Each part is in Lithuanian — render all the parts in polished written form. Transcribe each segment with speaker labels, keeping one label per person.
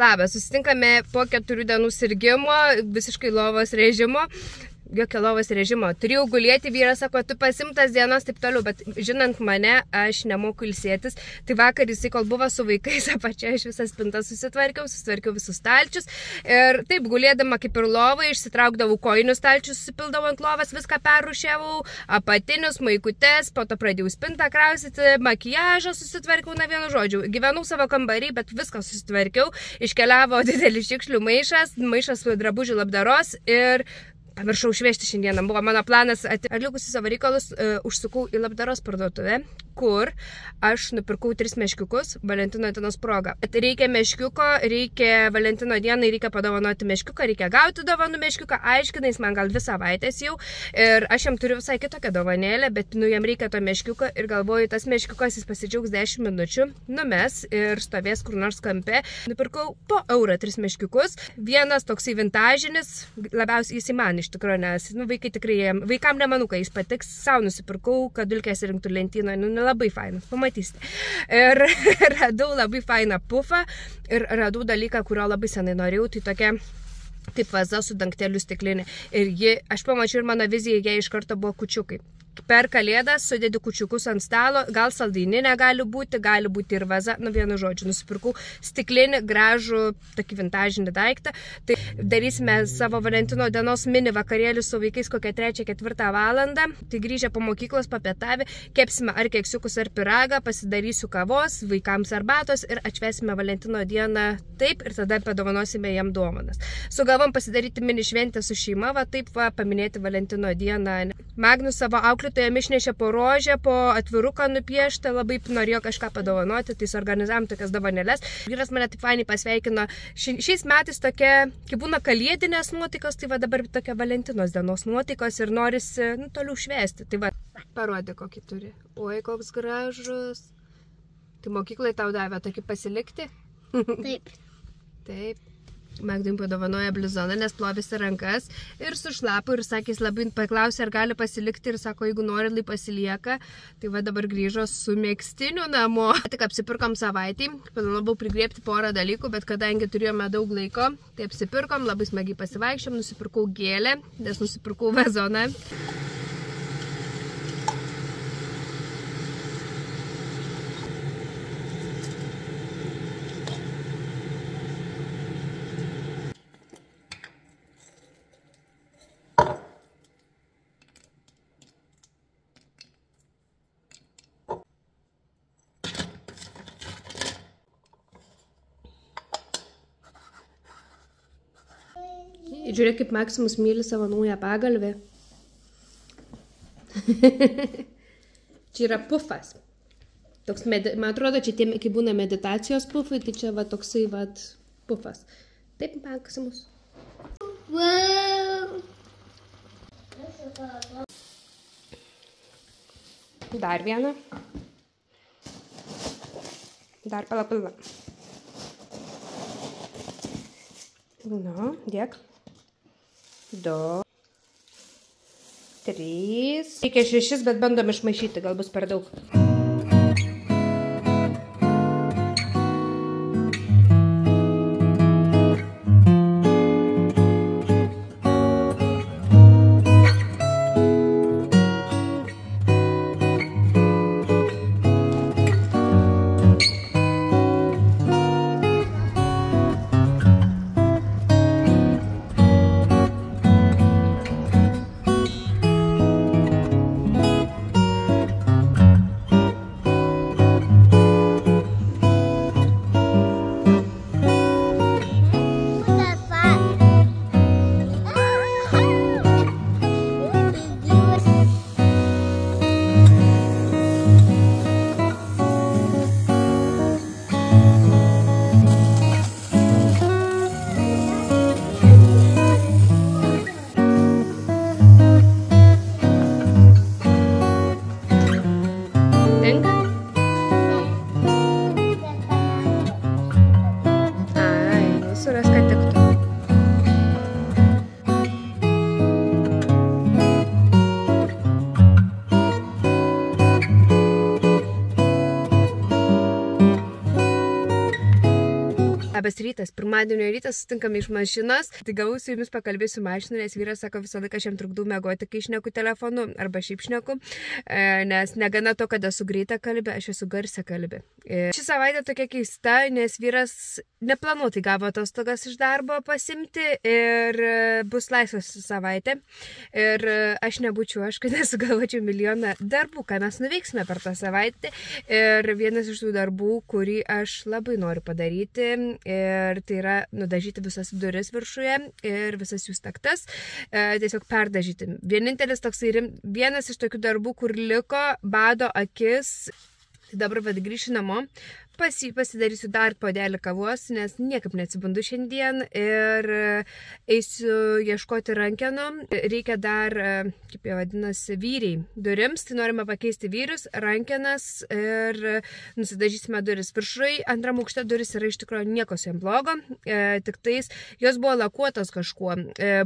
Speaker 1: Labas, susitinkame po 4 dienų sirgimo, visiškai lovos režimo. Jokio lovos režimo. Turėjau gulėti, vyras sako, tu pasimtas dienos, taip toliau, bet žinant mane, aš nemoku ilsėtis. Tai vakar jisai, kol buvo su vaikais apačioje, aš visas spintas susitvarkiau visus stalčius. Ir taip, gulėdama kaip ir lovai, išsitraukdavau kojinius stalčius, susipildavau ant lovas, viską perrūšiavau, apatinius, maikutes, po to pradėjau spintą krausyti, makiažą susitvarkiau, na vienu žodžiu. Gyvenau savo kambarį, bet viską susitvarkiau. Iškeliavo didelis šiukšlių maišas drabužių labdaros ir pamiršau išvežti šiandieną. Buvo mano planas, atlikusi savo reikalus, užsukau į labdaros parduotuvę, kur aš nupirkau 3 meškiukus Valentino dienos proga. Reikia meškiuko, reikia Valentino dienai, reikia padovanoti meškiuką, reikia gauti dovanų meškiuką, aiškinais man gal 2 savaitės jau. Ir aš jam turiu visai kitokią dovanėlę, bet jam reikia to meškiuko ir galvoju, tas meškiukas jis pasidžiaugs 10 minučių, numes ir stovės kur nors kampe. Nupirkau po eurą 3 meškiukus. Vienas toksai vintažinis, labiausiai jis į man iš tikrųjų, nes vaikai tikrai, vaikam nemanau, kad jis patiks. Sau nusipirkau, kad dulkės rinktų lentynoje, labai fainas, pamatysite. Ir radau labai fainą pufą ir radau dalyką, kurio labai senai norėjau, tai tokia kaip vaza su dangteliu stiklinė. Ir aš pamačiau ir mano vizija, jie iš karto buvo kučiukai. Per kalėdas sudėdi kučiukus ant stalo, gal saldaininė gali būti ir vaza, vienu žodžiu, nusipirkau stiklinį, gražų, tokį vintažinį daiktą. Tai darysime savo Valentino dienos mini vakarėlį su vaikais kokią 3-4 valandą. Tai grįžę po mokyklos papietavę, kepsime ar keksiukus ar pyragą, pasidarysiu kavos, vaikams arbatos ir atšvesime Valentino dieną taip ir tada padovanosime jam dovanas. Sugalvom pasidaryti mini šventę su šeima, taip paminėti Valentino dieną. Magnus savo auklėtojams išnešė po rožę, po atviruką nupieštą, labai norėjo kažką padovanoti, tai suorganizavom tokias dovanėles. Vyras mane taip fainiai pasveikino. Šiais metais tokia, kaip būna kalėdinės nuotaikos, tai dabar tokia Valentinos dienos nuotaikos ir norisi toliau švęsti. Tai parodė, kokį turi. Oi, koks gražus. Tai mokyklai tau davė tokį pasilikti?
Speaker 2: Taip.
Speaker 1: Taip. Magdai padovanoja blizoną, nes plovėsi rankas ir sušlapo ir sakė, jis labai paklausė, ar gali pasilikti ir sako, jeigu nori, lai pasilieka. Tai dabar grįžo su megztiniu namo. Tik apsipirkom savaitį, planavau prigriebti porą dalykų, bet kadangi turėjome daug laiko, tai apsipirkom, labai smagiai pasivaikščiom, nusipirkau gėlę, nes nusipirkau vazoną. Žiūrėk, kaip Maksimus myli savo naują pagalvę. Čia yra pufas. Toks, man atrodo, čia tie, kai būna meditacijos pufai, tai čia toksai pufas. Taip, Maksimus. Dar vieną. Dar pala. Dėk. 2, 3. Reikia 6, bet bandom išmaišyti, gal bus per daug. Labas rytas, pirmadienio rytas sutinkame iš mašinos, tai gavau su jumis pakalbėsiu mašinu, nes vyras sako visą laiką aš jam trukdau miegoti, kai šneku telefonu arba šiaip šneku, nes negana to, kad esu greita kalbė, aš esu garsia kalbė. Ši savaitė tokia keista, nes vyras neplanuotai gavo atostogas iš darbo pasimti ir bus laisvas savaitė. Ir aš nebūčiau, kad nesugalvočiau milijoną darbų, ką mes nuveiksime per tą savaitę. Ir vienas iš tų darbų, kurį aš labai noriu padaryti, ir tai yra nudažyti visas duris viršuje ir visas jų staktas, tiesiog perdažyti. Vienas iš tokių darbų, kur liko, bado akis. Dabar grįšiu namo, pasidarysiu dar puodelį kavos, nes niekaip neatsibundu šiandien ir eisiu ieškoti rankenų. Reikia dar, kaip jau vadinasi, vyriai durims, tai norime pakeisti vyrius, rankenas ir nusidažysime duris. Viršui antram aukšte duris yra iš tikrųjų nieko su jam blogo, tik tais jos buvo lakuotos kažkuo.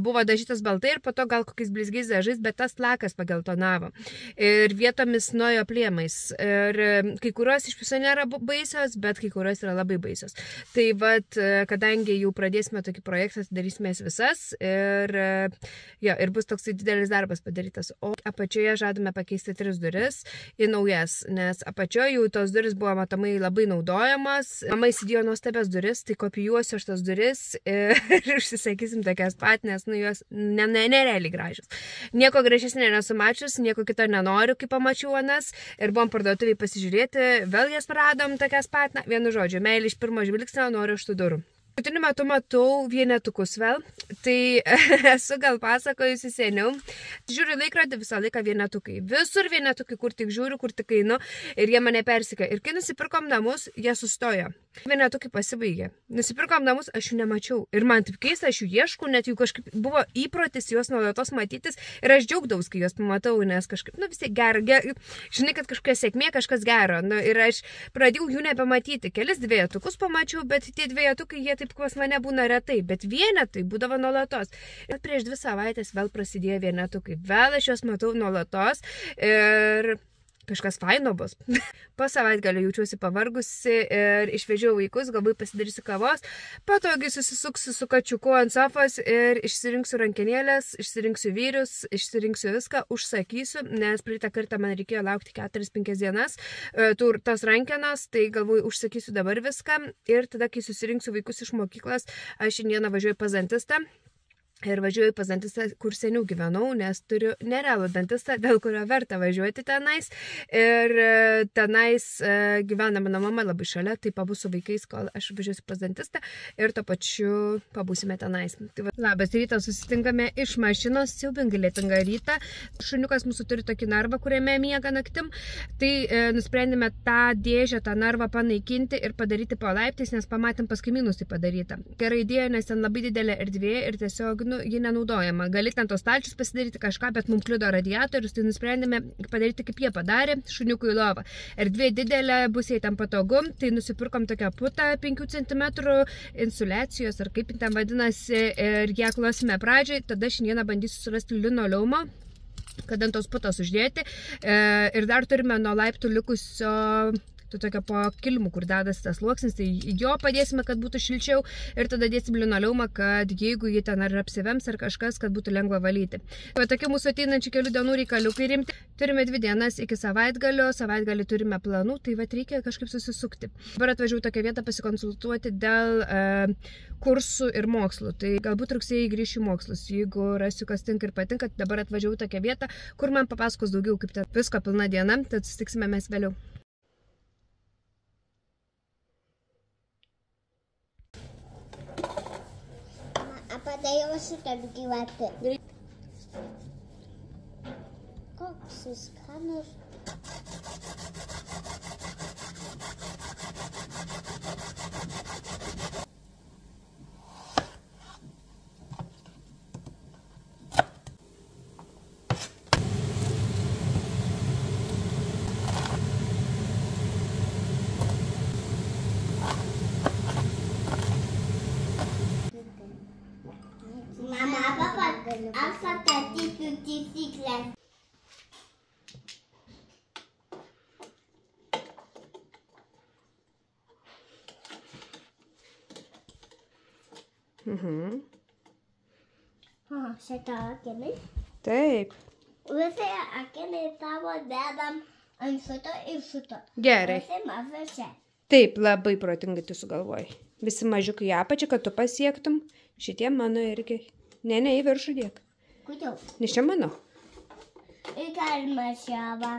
Speaker 1: Buvo dažytas baltai ir po to gal kokiais blizgiais dažais, bet tas lakas pageltonavo. Ir vietomis nuojo plėmais. Ir kai kurios iš viso nėra baisios, bet kai kurios yra labai baisios. Tai vat, kadangi jau pradėsime tokį projektą, darysime visas ir bus toks didelis darbas padarytas. O apačioje žadame pakeisti 3 duris į naujas, nes apačioje jau tos duris buvo matomai labai naudojamos. Mama įsigijo nuostabias duris, tai kopijuosiu aš tas duris ir užsisakysim tokias pat, nes jos nerealiai gražios. Nieko gražesnė nesu mačius, nieko kito nenoriu, kai pamačiau anas ir buvom parduotuviai pasižiūrėti. Vėl jas radom tokias pat, vienu žodžiu, meilė iš pirmo žvilgsnio, noriu iš tų durų. Paskutiniu metu matau vienetukus vėl, tai esu gal pasakojusi seniau. Žiūriu laikrodį, visą laiką vienetukai. Visur vienetukai, kur tik žiūriu, kur tik einu ir jie mane persika. Ir kai nusipirkom namus, jie sustojo. Vienetukai pasibaigė. Nusipirkom namus, aš jų nemačiau. Ir man taip keista, aš jų ieškau, net jų kažkaip buvo įprotis juos nuolatos matytis. Ir aš džiaugdaus, kai juos pamatau, nes kažkaip, vis tiek gero. Žinai, kad kažkokia sėkmė, kažkas gero. Ir aš pradėjau jų nebematyti. Kelis dvejetukus pamačiau, bet tie dvejetukai, jie taip pas mane būna retai, bet vienetai būdavo nuolatos. Ir prieš 2 savaitės vėl prasidėjo vienetukai. Vėl aš juos matau nuolatos ir kažkas faino bus. Po savaitgalio jaučiuosi pavargusi ir išvežiau vaikus, galbūt pasidarysiu kavos, patogiai susisuksiu su kačiuku ant sofos ir išsirinksiu rankenėlės, išsirinksiu vyrius, išsirinksiu viską, užsakysiu, nes praeitą kartą man reikėjo laukti 4-5 dienas tos rankenos, tai galvoju, užsakysiu dabar viską ir tada, kai susirinksiu vaikus iš mokyklos, aš šiandieną važiuoju pas dantistą. Ir važiuoju pas dantistą, kur seniau gyvenau, nes turiu nerealų dantistą, dėl kurio verta važiuoti tenais. Ir tenais gyvena mano mama labai šalia, tai pabūsiu vaikais, kol aš važiuosiu pas dantistą ir to pačiu pabūsime tenais. Tai labas rytas, susitinkame iš mašinos, siaubingai lietingą rytą. Šuniukas mūsų turi tokį narvą, kuriame miega naktim. Tai nusprendėme tą dėžę, tą narvą panaikinti ir padaryti po laiptais, nes pamatėm pas kaimynus tai padaryta. Gerai idėja, nes ten labai didelė erdvė ir tiesiog ji nenaudojama. Gali ten tos stalčius pasidaryti kažką, bet mums kliudo radiatorius, tai nusprendėme padaryti, kaip jie padarė, šuniukui lovą. Erdvė didelė, bus jai ten patogu, tai nusipirkom tokią putą 5 cm insulacijos, ar kaip ten vadinasi, ir ją klosime pradžiai, tada šiandieną bandysiu surasti linoleumo, kad ant tos putos uždėti. Ir dar turime nuo laiptų likusio tokio po kilmų, kur dedasi tas sluoksnis, tai jo padėsime, kad būtų šilčiau ir tada dėsim linoleumą, kad jeigu jį ten ar apsivems ar kažkas, kad būtų lengva valyti. Tai tokie mūsų ateinančių kelių dienų reikaliukai rimti. Turime 2 dienas iki savaitgalio, savaitgalį turime planų, tai reikia kažkaip susisukti. Dabar atvažiavau tokią vietą pasikonsultuoti dėl kursų ir mokslų, tai galbūt rugsėjai grįšiu į mokslus, jeigu rasiu, kas tinka ir patinka, dabar atvažiavau tokią vietą, kur man papasakos daugiau, kaip ten visko pilna diena, tad susitiksime mes vėliau.
Speaker 2: Padėjau šitą gyvatę. Koks jis skanus. Mama, papa, aš atatikiu taisyklės. Šitą akinį.
Speaker 1: Taip.
Speaker 2: Visi akinį tavo dedam ant šito ir šito.
Speaker 1: Gerai.
Speaker 2: Visi mažai čia.
Speaker 1: Taip, labai protingai tu sugalvoji. Visi mažiukai į apačią, kad tu pasiektum. Šitie mano irgi. Ne, į viršų dėk.
Speaker 2: Kodėl?
Speaker 1: Nes čia mano.
Speaker 2: Ir galima šiavą.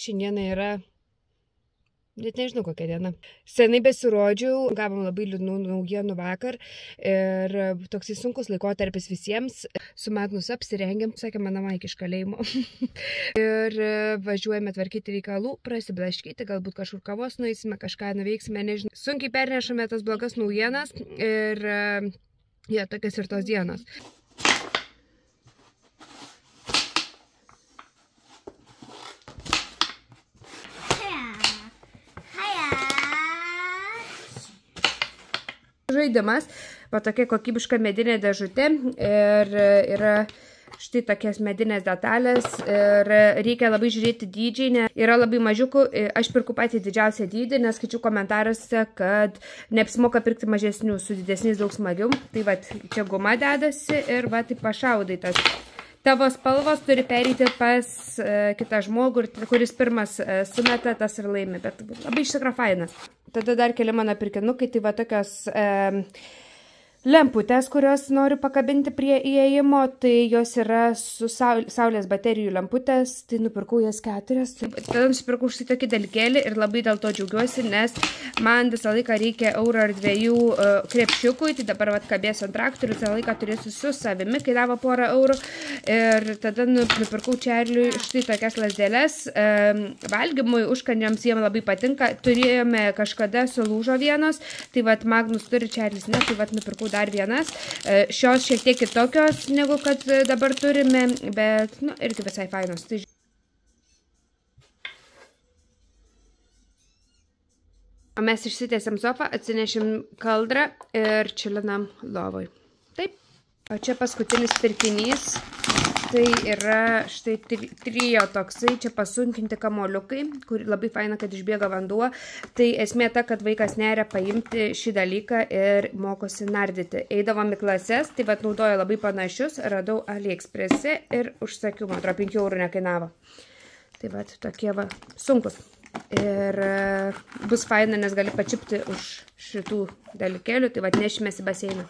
Speaker 1: Šiandieną yra, net nežinau kokia diena. Senai besirodžiau, gavom labai liūdnų naujienų vakar ir toksai sunkus laikotarpis visiems. Su Magnus apsirengiam, sakė mano Maikė iš kalėjimo. Ir važiuojame tvarkyti reikalų, prasiblaškyti, galbūt kažkur kavos nueisime, kažką nuveiksime, nežinau. Sunkiai pernešame tas blogas naujienas ir tokias ir tos dienos. Žaidimas, va tokia kokybiška medinė dėžutė ir yra štai tokias medinės detalės ir reikia labai žiūrėti dydžiai, nes yra labai mažiukų, aš pirku patį didžiausią dydį, nes skaičiu komentaruose, kad neapsimoka pirkti mažesnių, su didesniais daug smagiau. Tai va, čia guma dedasi ir va taip pašaudai tas. Tavo spalvos turi pereiti pas kitą žmogų, kuris pirmas sumeta, tas ir laimi, bet labai iš tikrųjų fainas. Tada dar keli mano pirkinukai, tai va tokios lemputės, kurios noriu pakabinti prie įėjimo, tai jos yra su saulės baterijų lemputės, tai nupirkau jas 4. Tada nusipirkau štai tokį dalykėlį ir labai dėl to džiaugiuosi, nes man visą laiką reikia eurą ar 2 krepšiukui, tai dabar vat kabėsiu ant traktorių, visą laiką turėsiu su savimi, kai davo porą eurų. Ir tada nupirkau Čarliui štai tokias lasdėles. Valgymui, užkandžiams jiem labai patinka. Turėjome kažkada sulūžo vienos, tai vat Magnus turi, Čarlis ne, tai vat nupirkau dar vienas. Šios šiek tiek kitokios, negu kad dabar turime, bet, nu, irgi visai fainos. Tai... O mes išsitiesėm sofą, atsinešim kaldrą ir čilinam lovoj. Taip. O čia paskutinis pirkinys. Tai yra štai trijo toksai, čia pasunkinti kamoliukai, kur labai faina, kad išbėga vanduo. Tai esmė ta, kad vaikas neria paimti šį dalyką ir mokosi nardyti. Eidavom į klases, tai vat naudoju labai panašius, radau AliExpresse ir užsakiau, man atrodo, 5 eurų nekainavo. Tai vat tokie va sunkus. Ir bus faina, nes gali pačipti už šitų dalykėlių, tai vat nešimės į baseiną.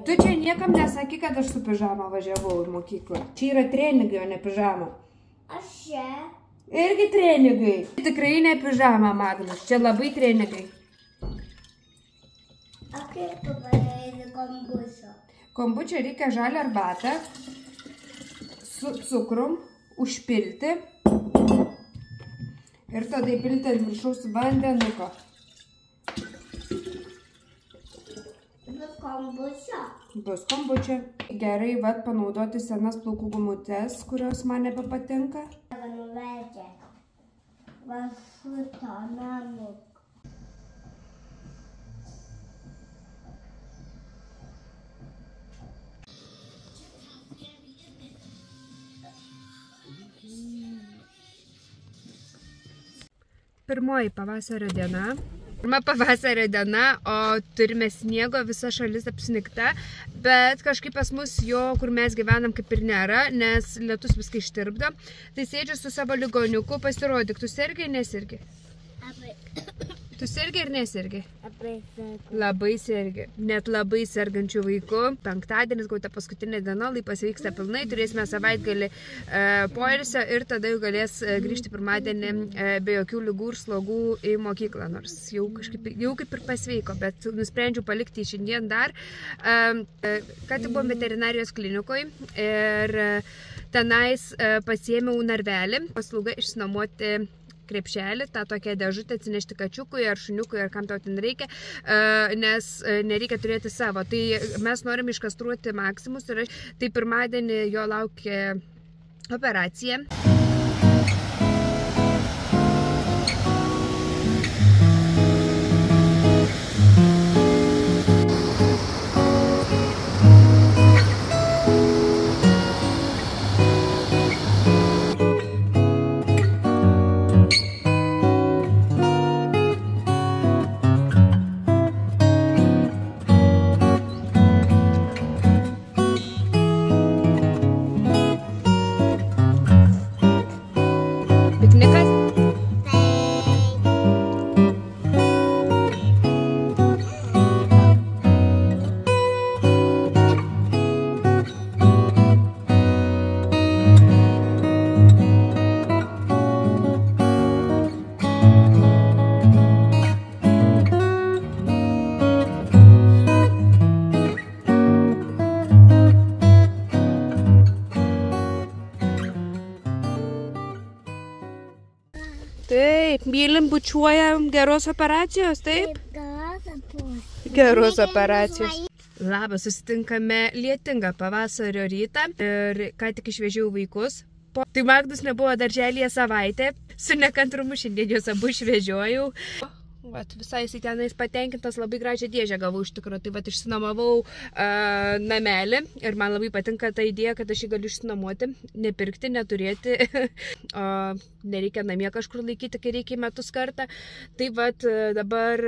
Speaker 1: Tu čia niekam nesaky, kad aš su pižama važiavau į mokyklą. Čia yra treningai, o ne pižama.
Speaker 2: Aš čia.
Speaker 1: Irgi treningai. Tikrai ne pižama, Magnus. Čia labai treningai.
Speaker 2: O kaip tu padaryti kombučio?
Speaker 1: Kombučio reikia žalią arbatą su cukrum užpilti ir tada įpilti ant viršaus vandenuko.
Speaker 2: Kombučia.
Speaker 1: Bus kombučia. Gerai, vat panaudoti senas plaukų gumutes, kurios man nebepatinka.
Speaker 2: Nuvedė. Va šito namu.
Speaker 1: Pirmoji pavasario diena. Pirma pavasario diena, o turime sniego, visa šalis apsnigta, bet kažkaip pas mus jo, kur mes gyvenam, kaip ir nėra, nes lietus viską ištirpdo. Tai sėdžiu su savo ligoniuku, pasirodyk, tu sergi, nesirgi? Tu sergi ir nesirgi? Labai sergi. Net labai sergančių vaikų. Penktadienis, gauta paskutinė diena, laipas vyksta pilnai, turėsime savaitgalį poilsio ir tada jau galės grįžti pirmadienį be jokių ligų ir slogų į mokyklą, nors jau kaip ir pasveiko, bet nusprendžiau palikti šiandien dar. Ką tik buvom veterinarijos klinikoje ir tenais pasiėmiau narvelį, paslauga išsinuomoti krepšelį, tą tokią dėžutę atsinešti kačiukui ar šuniukui ar kam tau ten reikia, nes nereikia turėti savo. Tai mes norim iškastruoti Maximus ir tai pirmadienį jo laukia operacija. Taip, mylim, bučiuojam, geros operacijos, taip? Geros operacijos. Labas, susitinkame lietingą pavasario rytą ir ką tik išvežiau vaikus. Tai Magdus nebuvo darželyje savaitę, su nekantrumu šiandien juos abu išvežiojau. Vat, visai jisai tenais patenkintas, labai gražią dėžę gavau iš tikrųjų. Tai vat išsinomavau namelį ir man labai patinka ta idėja, kad aš jį galiu išsinuomoti, nepirkti, neturėti, o nereikia namie kažkur laikyti, kai reikia metus kartą. Tai vat dabar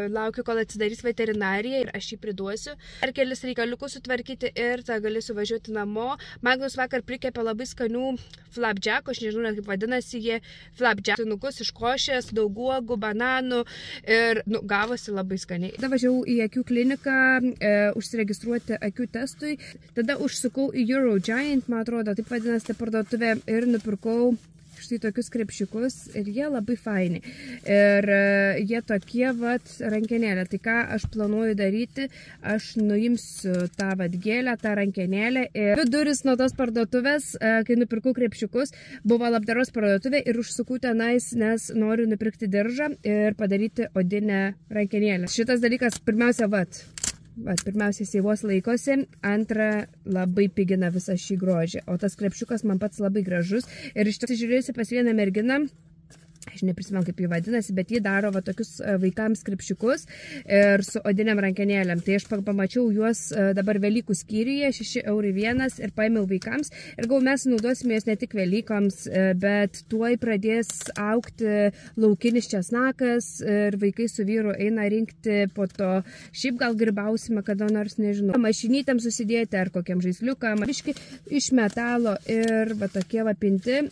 Speaker 1: laukiu, kol atsidarys veterinarija ir aš jį priduosiu. Ar kelis reikaliukus sutvarkyti ir tą galėsiu važiuoti namo. Magnus vakar prikepė labai skanių flapjack, aš nežinau, kaip vadinasi jie, flapjackinukus iš košės, daug uogų, bananų. Ir gavosi labai skaniai. Tada važiavau į akių kliniką užsiregistruoti akių testui. Tada užsukau į Eurogiant, man atrodo, taip vadinasi parduotuvė, ir nupirkau štai tokius krepšiukus ir jie labai faini. Ir jie tokie vat rankenėlė. Tai ką aš planuoju daryti, aš nuimsiu tą vat gėlę, tą rankenėlę. Ir duris nuo tos parduotuvės, kai nupirkau krepšiukus, buvo labdaros parduotuvė ir užsukau tenais, nes noriu nupirkti diržą ir padaryti odinę rankenėlę. Šitas dalykas pirmiausia pirmiausia jis vos laikosi, antra labai pigina visą šį grožį, o tas krepšiukas man pats labai gražus ir iš tiesų žiūrėjusi pas vieną merginą, aš neprisimenu kaip jį vadinasi, bet jį daro va tokius vaikams krepšiukus ir su odiniam rankenėlėm. Tai aš pamačiau juos dabar Velykų skyriuje, 6 € vienas ir paėmiau vaikams ir gal mes naudosime juos ne tik Velykoms, bet tuoj pradės augti laukinis česnakas ir vaikai su vyru eina rinkti po to. Šiaip gal grybausime kada nors, nežinau, mašinytėm susidėti ar kokiam žaisliukam, iš metalo ir va tokie va pinti,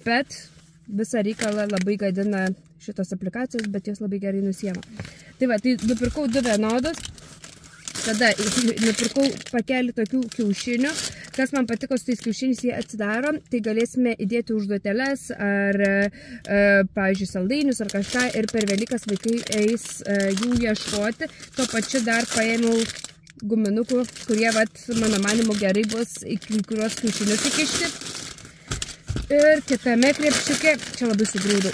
Speaker 1: bet visą reikalą labai gadina šitos aplikacijos, bet jos labai gerai nusiema. Tai va, tai nupirkau 2 vienodus, tada nupirkau pakelį tokių kiaušinių. Kas man patiko su tais kiaušiniais, jie atsidaro, tai galėsime įdėti užduoteles ar, pavyzdžiui, saldainius ar kažką ir per Velykas vaikai eis jų ieškoti. Tuo pačiu dar paėmiau guminukų, kurie, vat, mano manimu, gerai bus į kuriuos kiaušinius įkišti. Ir kitame krepšiuke, čia labai sugrūdau,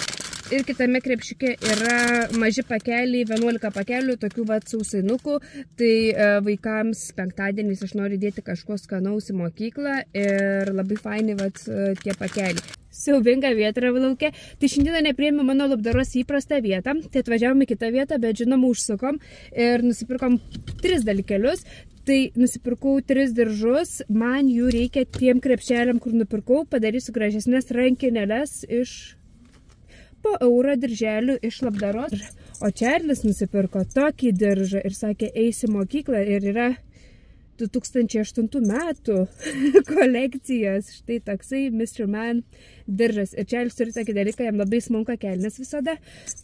Speaker 1: ir kitame krepšiuke yra maži pakeliai, 11 pakelių, tokių vat sausainukų. Tai vaikams penktadieniais aš noriu dėti kažko skanaus į mokyklą ir labai faini vat tie pakeliai. Siaubinga vieta laukia. Tai šiandieną nepriėmė mano labdaros įprastą vietą, tai atvažiavome kitą vietą, bet žinoma užsukom ir nusipirkom 3 dalykelius. Tai nusipirkau 3 diržus, man jų reikia tiem krepšeliam, kur nupirkau, padarysiu gražesnės rankenėles iš
Speaker 3: po eurą dirželių iš labdaros. O Čarlis nusipirko tokį diržą ir sakė, eisi mokyklą ir yra 2008 metų kolekcijos. Štai toksai Mr. Man diržas. Ir Čarlis turi tokį dalyką, jam labai smunka kelnes visada.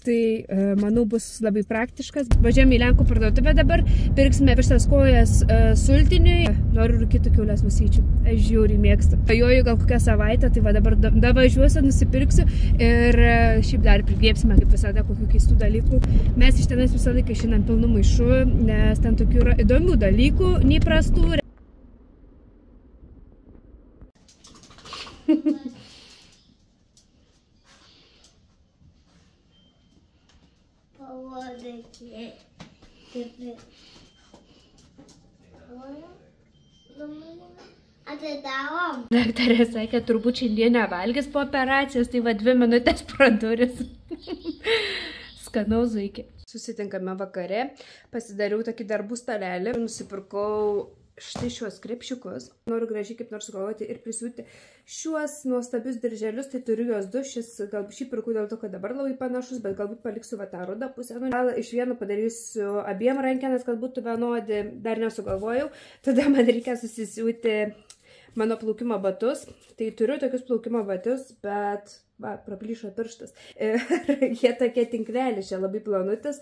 Speaker 3: Tai, manau, bus labai praktiškas. Važiuojame į Lenkų parduotuvę dabar. Pirksime vištas kojas sultiniui. Noriu rūkyti kiaulės musyčių. Aš žiauriai mėgstu. Joju gal kokią savaitę, tai va dabar davažiuosiu, nusipirksiu. Ir šiaip dar prigėpsime, kaip visada, kokių keistų dalykų. Mes iš tenais visą laiką išinam pilnu maišu, nes ten tokių yra įdomių dalykų, neįprastų.
Speaker 2: Atidarom.
Speaker 3: Daktarė sakė, turbūt šiandien nevalgys po operacijos, tai va 2 minutės pro duris. Skanaus zuikį. Susitinkame vakare, pasidariau tokį darbų stalelį, nusipirkau štai šiuos krepšiukus. Noriu gražiai kaip nors sugalvoti ir prisiūti šiuos nuostabius dirželius, tai turiu juos du, galbūt šį pirkau dėl to, kad dabar labai panašus, bet galbūt paliksiu va tą rudą pusę. Gal iš vieno padarysiu abiem rankenas, kad būtų vienodi, dar nesugalvojau. Tada man reikia susisiūti mano plaukimo batus. Tai turiu tokius plaukimo batus, bet va, praplyšo pirštas. Ir jie tokie tinkleliai, čia labai planutis.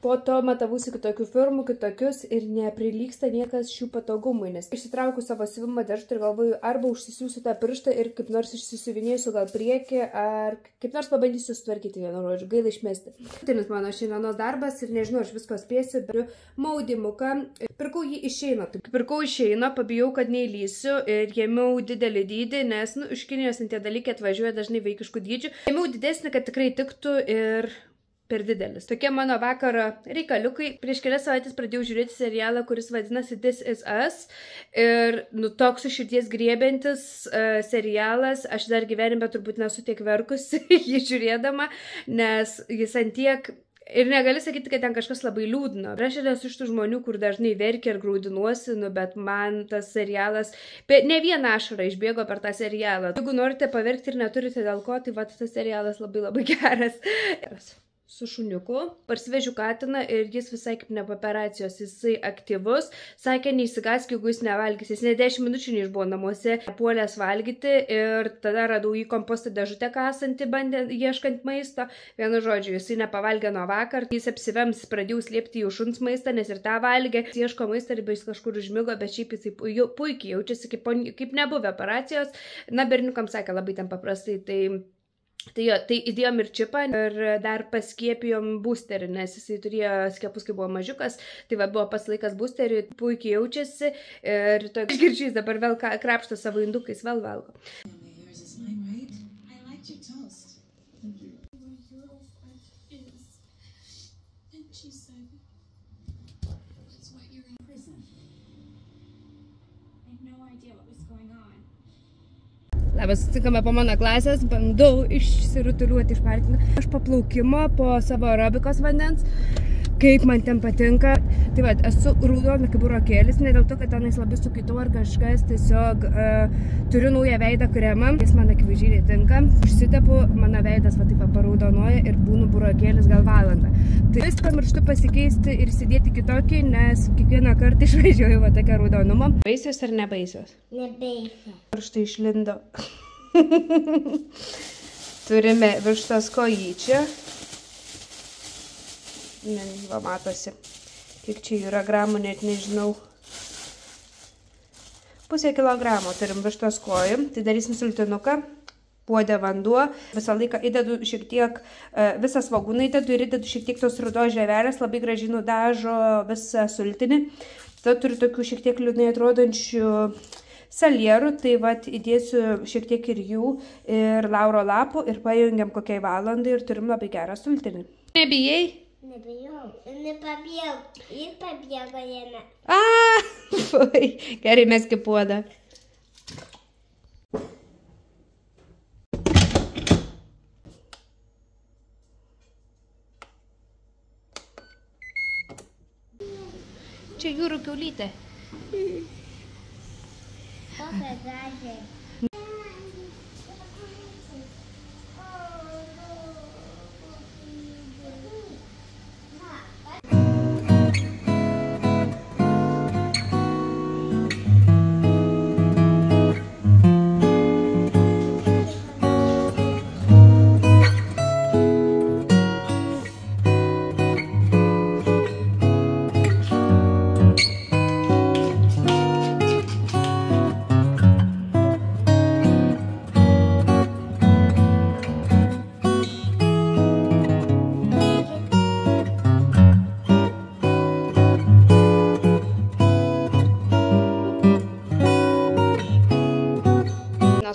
Speaker 3: Po to matavausi kitokių firmų, kitokius ir neprilygsta niekas šių patogumui, nes išsitraukiu savo siuvimo dėžutę ir galvoju, arba užsisiūsiu tą pirštą ir kaip nors išsisiuvinėsiu gal priekį, ar kaip nors pabandysiu sutvarkyti vienu žodžiu, gaila išmesti. Tai mano šiandienos darbas ir nežinau, aš visko spėsiu, bet maudimuką. Pirkau jį išeina. Pirkau išeina, pabijau, kad neįlysiu ir jėmiau didelį dydį, nes, iš Kinijos tie dalykai atvažiuoja dažnai vaikiškų dydžių. Jėmiau didesnį, kad tikrai tiktų ir per didelis. Tokie mano vakaro reikaliukai. Prieš kelias savaitės pradėjau žiūrėti serialą, kuris vadinasi This Is Us. Ir toks iš širdies griebiantis serialas. Aš dar gyvenime turbūt nesu tiek verkusi jį žiūrėdama, nes jis antiek... Ir negali sakyti, kad ten kažkas labai liūdna. Aš esu iš tų žmonių, kur dažnai verkia ir graudinuosi, bet man tas serialas... Ne vieną ašarą išbėgo per tą serialą. Jeigu norite paverkti ir neturite dėl ko, tai va, tas serialas labai labai geras. Su šuniuku, parsivežiu katiną ir jis visai kaip ne po operacijos, jisai aktyvus, sakė, neįsigask, jeigu jis nevalgys, jis ne 10 minučių neišbuvo namuose, puolės valgyti ir tada radau į komposto dėžutę kasantį, bandė ieškant maisto, vienu žodžiu, jisai nepavalgė nuo vakar, jis apsivems, pradėjau slėpti jų šuns maistą, nes ir tą valgė, jis ieško maistą ir jis kažkur užmigo, bet šiaip jisai puikiai jaučiasi kaip nebuvę operacijos, na berniukam sakė labai ten paprastai, Tai įdėjom ir čipą ir dar paskiepijom boosterį, nes jisai turėjo skiepus, kai buvo mažiukas, tai va buvo pas laikas boosteriui, puikiai jaučiasi ir toks girčiais dabar vėl krapšto savo indukais, vėl valgo. Labas, susitikame po mano klasės, bandau išsirutuliuoti iš parkingo. Aš po plaukimo, po savo aerobikos vandens, kaip man ten patinka. Tai va, esu raudona kaip burokėlis, ne dėl to, kad tenais labai sukaitau ar kažkas, tiesiog turiu naują veidą kremą, jis man akivaizdžiai netinka. Užsitepu, mano veidas va taip paraudonuoja ir būnu burokėlis gal valandą. Tai vis pamirštu pasikeisti ir įsidėti kitokį, nes kiekvieną kartą išvažiuoju va tokią raudonumo. Baisios ar nebaisios?
Speaker 2: Nebaisios.
Speaker 3: Ir štai išlindo. Turime vištos kojyčią. Va, matosi. Kiek čia yra gramų, net nežinau. 0,5 kilogramo turim vištos kojų. Tai darysim sultinuką. Puode vanduo. Visą laiką įdedu šiek tiek, visą svogūną įdedu ir įdedu šiek tiek tos rudos žievelės. Labai gražiai nudažo visą sultinį. Tada turiu tokių šiek tiek liūdnai atrodančių salierų, tai vat įdėsiu šiek tiek ir jų, ir lauro lapų, ir pajungiam kokiai valandai ir turim labai gerą sultinį. Nebijai?
Speaker 2: Nebijau. Nepabijau. Ir pabėgo jame.
Speaker 3: Gerai, meski puodą. Čia jūrų kiaulytė.
Speaker 2: Kokia gražiai.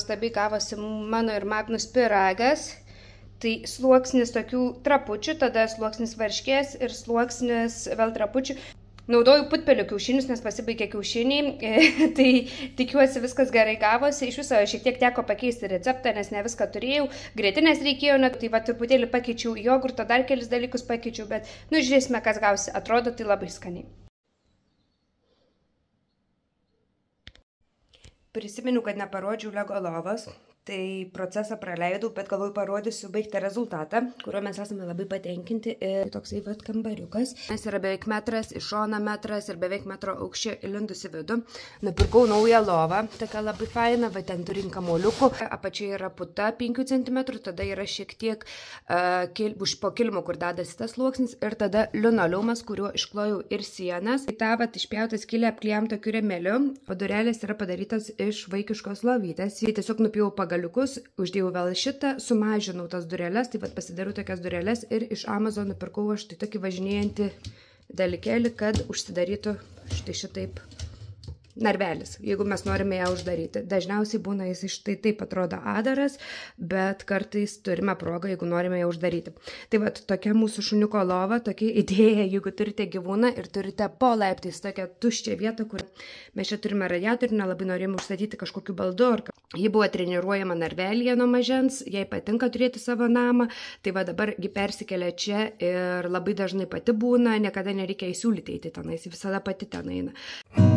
Speaker 3: nuostabiai gavosi mano ir Magnus pyragas. Tai sluoksnis tokių trapučių, tada sluoksnis varškės ir sluoksnis vėl trapučių. Naudoju putpelių kiaušinius, nes pasibaigė kiaušiniai, tai tikiuosi viskas gerai gavosi. Iš viso šiek tiek teko pakeisti receptą, nes ne viską turėjau. Grietinės reikėjo, tai va truputėlį pakeičiau jogurtą, dar kelis dalykus pakeičiau, bet nu žiūrėsime, kas gausi. Atrodo, tai labai skaniai. Prisimenu, kad neparodžiau Lego lovos. Tai procesą praleidau, bet galvoju parodysiu baigtą rezultatą, kuriuo mes esame labai patenkinti. Ir toksai vat kambariukas. Jis yra beveik metras, iš šono metras ir beveik metro aukščio įlindus į vidų. Nupirkau naują lovą, tokia labai faina, va ten turim kamoliukų. Apačioje yra puta 5 cm, tada yra šiek tiek po kilimu, kur dadasi tas sluoksnis, ir tada linoleumas, kuriuo išklojau ir sienas. Ta vat išpjautas skylė apklijam tokiu remeliu, o durelės yra padarytas iš vaikiškos lovytės. Jį tiesiog nupjau pagaliukus, uždėjau vėl šitą, sumažinau tas dureles, taip pat pasidariau tokias dureles ir iš Amazon nupirkau aš tai tokį važinėjantį dalykėlį, kad užsidarytų štai šitaip narvelis, jeigu mes norime ją uždaryti. Dažniausiai būna jis štai taip atrodo adaras, bet kartais turime progą, jeigu norime ją uždaryti. Tai va, tokia mūsų šuniuko lova, tokia idėja, jeigu turite gyvūną ir turite po laiptais tokią tuščią vietą, kur mes čia turime radiatorių, nelabai norėjome užstatyti kažkokiu baldu. Ji buvo treniruojama narvelyje nuo mažens, jai patinka turėti savo namą, tai va dabar ji persikelia čia ir labai dažnai pati būna, niekada nereikia įsiūlyti eiti tenais, visada pati ten eina.